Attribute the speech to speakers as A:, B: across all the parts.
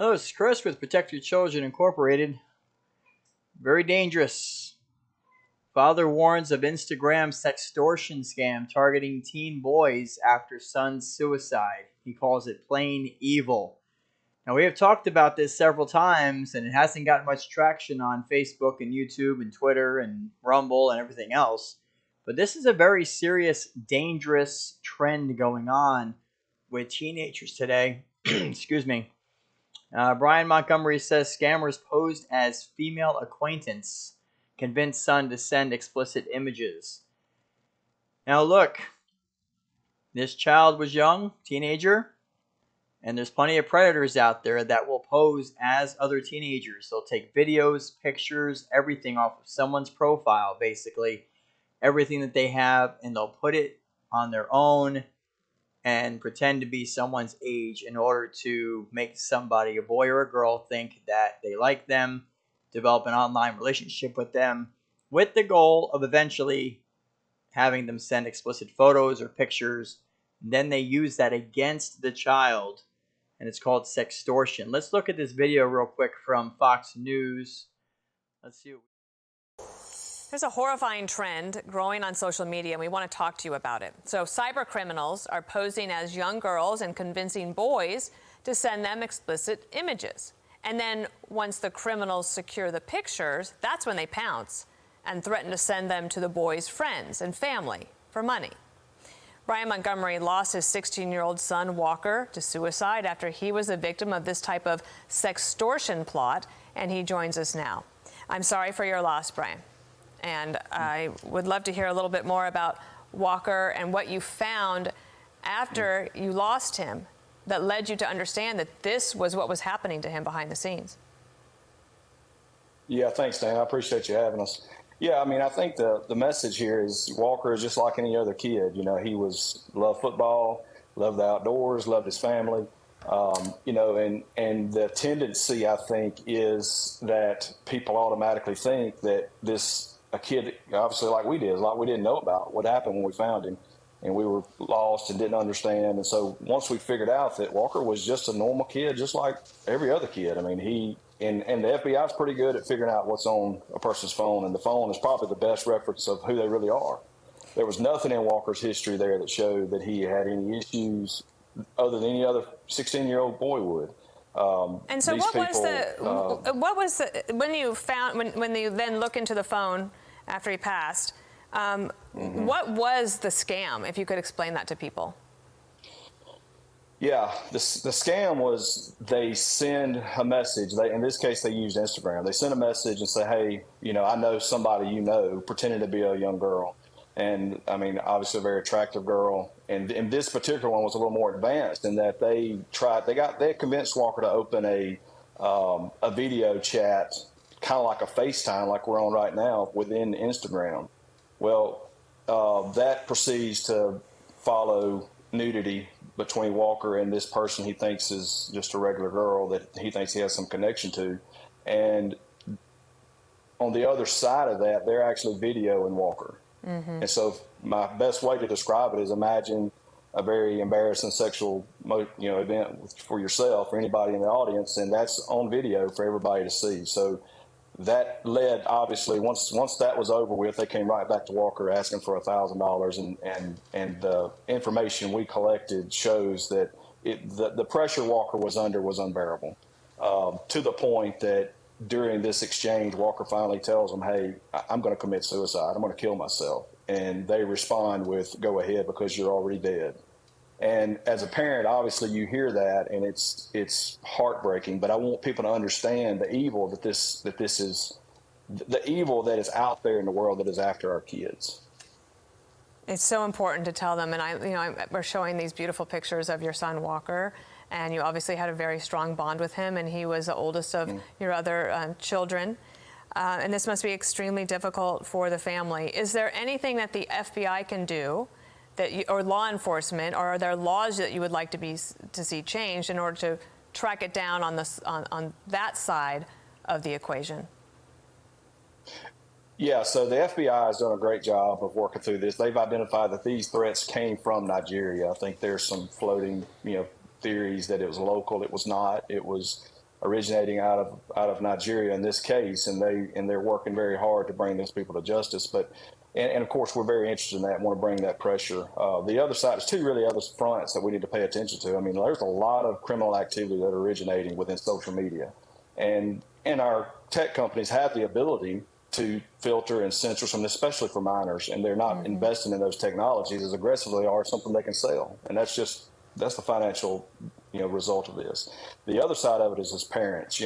A: Hello, this is Chris with Protect Your Children Incorporated. Very dangerous. Father warns of Instagram sextortion scam targeting teen boys after son's suicide. He calls it plain evil. Now, we have talked about this several times, and it hasn't gotten much traction on Facebook and YouTube and Twitter and Rumble and everything else. But this is a very serious, dangerous trend going on with teenagers today. Excuse me. Brian Montgomery says scammers posed as female acquaintance convince son to send explicit images. Now look, this child was young, teenager, and there's plenty of predators out there that will pose as other teenagers. They'll take videos, pictures, everything off of someone's profile, basically, everything that they have, and they'll put it on their own and pretend to be someone's age in order to make somebody, a boy or a girl, think that they like them, develop an online relationship with them, with the goal of eventually having them send explicit photos or pictures. Then they use that against the child, and it's called sextortion. Let's look at this video real quick from Fox News. Let's see.
B: There's a horrifying trend growing on social media, and we want to talk to you about it. So cyber criminals are posing as young girls and convincing boys to send them explicit images. And then once the criminals secure the pictures, that's when they pounce and threaten to send them to the boys' friends and family for money. Brian Montgomery lost his 16-year-old son, Walker, to suicide after he was a victim of this type of sextortion plot, and he joins us now. I'm sorry for your loss, Brian. And I would love to hear a little bit more about Walker and what you found after you lost him that led you to understand that this was what was happening to him behind the scenes.
C: Yeah, thanks, Dan. I appreciate you having us. Yeah, I mean, I think the message here is Walker is just like any other kid. You know, he loved football, loved the outdoors, loved his family. You know, and the tendency, I think, is that people automatically think that a kid, obviously like we did, like we didn't know about what happened when we found him, and we were lost and didn't understand. And so once we figured out that Walker was just a normal kid, just like every other kid, I mean, and the FBI is pretty good at figuring out what's on a person's phone, and the phone is probably the best reference of who they really are. There was nothing in Walker's history there that showed that he had any issues other than any other 16-year-old boy would.
B: And so what was when you then look into the phone after he passed, what was the scam, if you could explain that to people?
C: Yeah, the scam was they send a message. In this case, they used Instagram. They send a message and say, hey, you know, I know somebody you know, pretending to be a young girl. And, I mean, obviously a very attractive girl. And this particular one was a little more advanced in that they convinced Walker to open a video chat, kind of like a FaceTime like we're on right now, within Instagram. Well, that proceeds to follow nudity between Walker and this person he thinks is just a regular girl that he thinks he has some connection to. And on the other side of that, they're actually videoing Walker. Mm-hmm. And so my best way to describe it is imagine a very embarrassing sexual event for yourself or anybody in the audience, and that's on video for everybody to see. So that led, obviously, once that was over with, they came right back to Walker asking for $1,000, and the information we collected shows that the pressure Walker was under was unbearable, to the point that during this exchange, Walker finally tells them, hey, I'm going to commit suicide. I'm going to kill myself. And they respond with, go ahead, because you're already dead. And as a parent, obviously you hear that, and it's heartbreaking. But I want people to understand the evil that this is, the evil that is out there in the world that is after our kids.
B: It's so important to tell them. And we're showing these beautiful pictures of your son Walker, and you obviously had a very strong bond with him, and he was the oldest of your other children. And this must be extremely difficult for the family. Is there anything that the FBI can do, or law enforcement, or are there laws that you would like to see changed in order to track it down on that side of the equation?
C: Yeah, so the FBI has done a great job of working through this. They've identified that these threats came from Nigeria. I think there's some floating, theories that it was local. It was not. It was originating out of Nigeria in this case, and they're working very hard to bring these people to justice. But and of course, we're very interested in that and want to bring that pressure. The other side is two really other fronts that we need to pay attention to. I mean, there's a lot of criminal activity that are originating within social media, and our tech companies have the ability to filter and censor some, especially for minors, and they're not investing in those technologies as aggressively or something they can sell, and that's the financial result of this. The other side of it is as parents,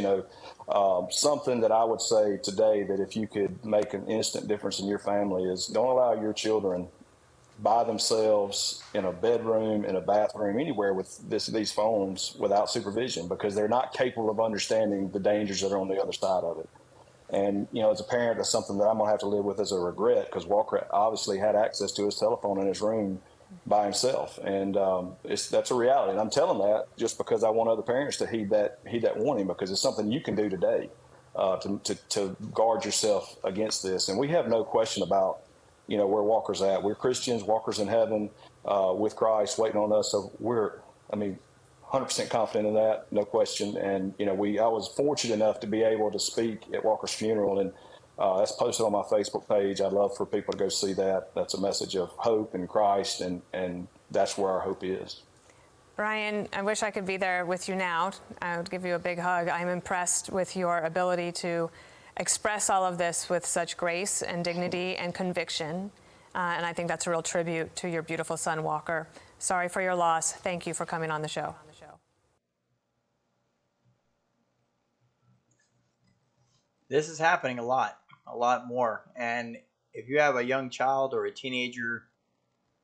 C: something that I would say today that if you could make an instant difference in your family is don't allow your children by themselves in a bedroom, in a bathroom, anywhere with these phones without supervision, because they're not capable of understanding the dangers that are on the other side of it. And, as a parent, that's something that I'm going to have to live with as a regret, because Walker obviously had access to his telephone in his room by himself. And that's a reality. And I'm telling that just because I want other parents to heed that warning, because it's something you can do today to guard yourself against this. And we have no question about, where Walker's at. We're Christians, Walker's in heaven with Christ waiting on us. So 100% confident in that, no question. And, I was fortunate enough to be able to speak at Walker's funeral, and that's posted on my Facebook page. I'd love for people to go see that. That's a message of hope in Christ, and that's where our hope is.
B: Brian, I wish I could be there with you now. I would give you a big hug. I'm impressed with your ability to express all of this with such grace and dignity and conviction. And I think that's a real tribute to your beautiful son, Walker. Sorry for your loss. Thank you for coming on the show.
A: This is happening a lot more. And if you have a young child or a teenager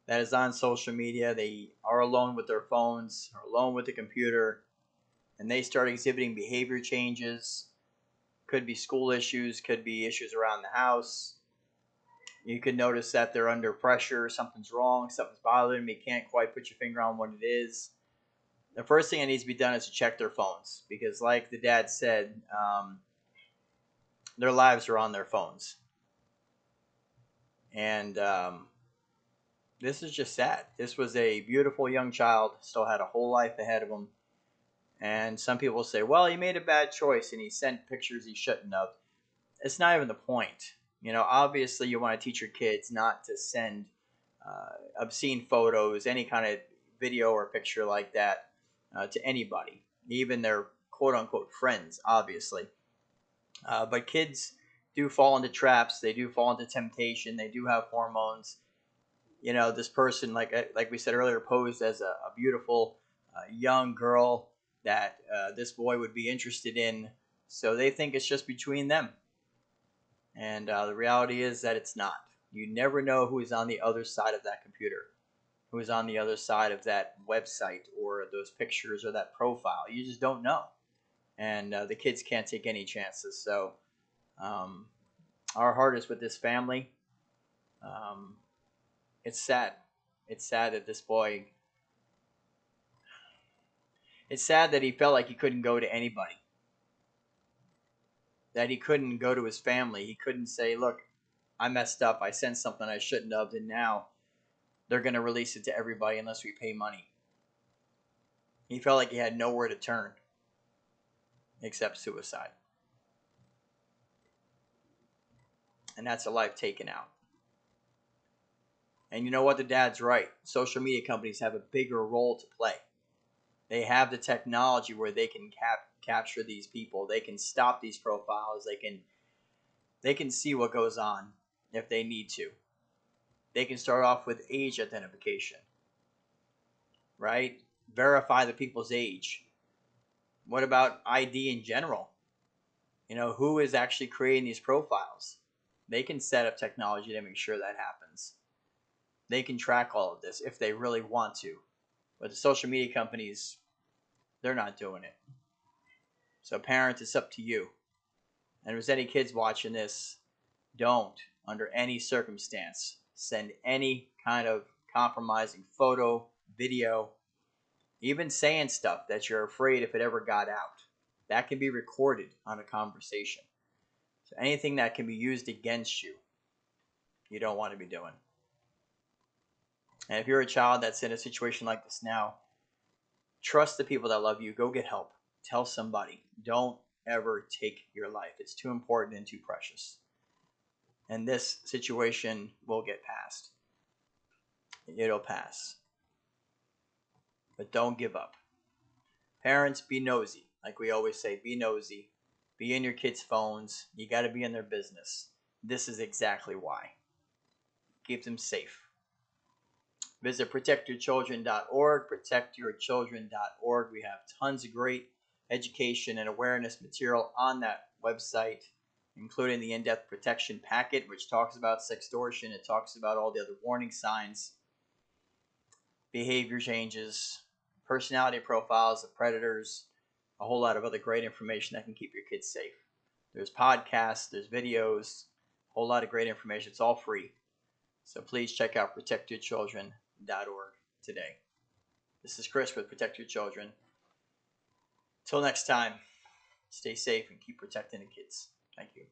A: that is on social media, they are alone with their phones, or alone with the computer, and they start exhibiting behavior changes, could be school issues, could be issues around the house. You could notice that they're under pressure, something's wrong, something's bothering them, you can't quite put your finger on what it is. The first thing that needs to be done is to check their phones, because like the dad said, their lives are on their phones. And this is just sad. This was a beautiful young child, still had a whole life ahead of him. And some people say, well, he made a bad choice and he sent pictures he shouldn't have. It's not even the point. Obviously you want to teach your kids not to send obscene photos, any kind of video or picture like that to anybody, even their quote-unquote friends, obviously. But kids do fall into traps. They do fall into temptation. They do have hormones. This person, like we said earlier, posed as a beautiful young girl that this boy would be interested in. So they think it's just between them. And the reality is that it's not. You never know who is on the other side of that computer, who is on the other side of that website or those pictures or that profile. You just don't know. And the kids can't take any chances. So our heart is with this family. It's sad. It's sad that this boy, it's sad that he felt like he couldn't go to anybody, that he couldn't go to his family. He couldn't say, look, I messed up. I sent something I shouldn't have, and now they're going to release it to everybody unless we pay money. He felt like he had nowhere to turn except suicide. And that's a life taken out. And you know what? The dad's right. Social media companies have a bigger role to play. They have the technology where they can capture these people. They can stop these profiles. They can see what goes on if they need to. They can start off with age identification, right? Verify the people's age. What about ID in general? Who is actually creating these profiles? They can set up technology to make sure that happens. They can track all of this if they really want to. But the social media companies, they're not doing it. So parents, it's up to you. And if there's any kids watching this, don't, under any circumstance, send any kind of compromising photo, video, even saying stuff that you're afraid if it ever got out. That can be recorded on a conversation. So anything that can be used against you, you don't want to be doing. And if you're a child that's in a situation like this now, trust the people that love you. Go get help. tell somebody. Don't ever take your life. It's too important and too precious. And this situation will get past. It'll pass. But don't give up. Parents, be nosy. Like we always say, be nosy. Be in your kids' phones. You got to be in their business. This is exactly why. Keep them safe. Visit protectyourchildren.org, protectyourchildren.org. We have tons of great education and awareness material on that website, including the in-depth protection packet, which talks about sextortion. It talks about all the other warning signs, behavior changes, personality profiles of predators, a whole lot of other great information that can keep your kids safe. There's podcasts, there's videos, a whole lot of great information. It's all free. So please check out protectyourchildren.org today. This is Chris with Protect Your Children. Till next time, stay safe and keep protecting the kids. Thank you.